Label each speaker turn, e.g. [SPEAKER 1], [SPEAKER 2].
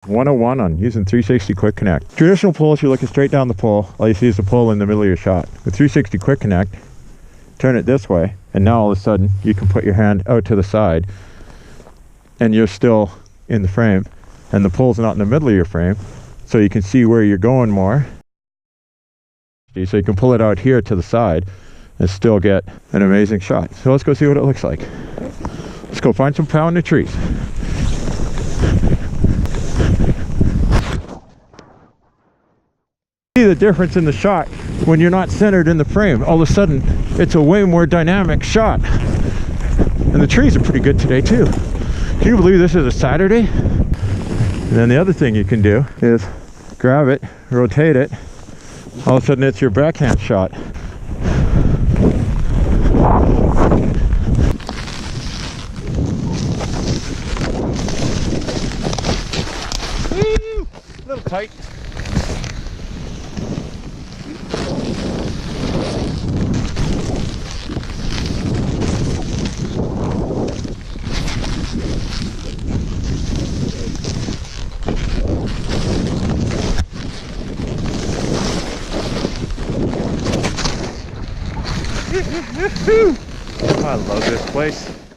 [SPEAKER 1] 101 on using 360 quick connect. Traditional pulls, you're looking straight down the pole. All you see is the pole in the middle of your shot. With 360 quick connect, turn it this way, and now all of a sudden you can put your hand out to the side and you're still in the frame, and the pole's not in the middle of your frame, so you can see where you're going more. So you can pull it out here to the side and still get an amazing shot. So let's go see what it looks like. Let's go find some pow in the trees. See the difference in the shot when you're not centered in the frame. All of a sudden it's a way more dynamic shot, and the trees are pretty good today too. Can you believe this is a Saturday? And then the other thing you can do is grab it, rotate it, all of a sudden it's your backhand shot. Woo! A little tight. I love this place.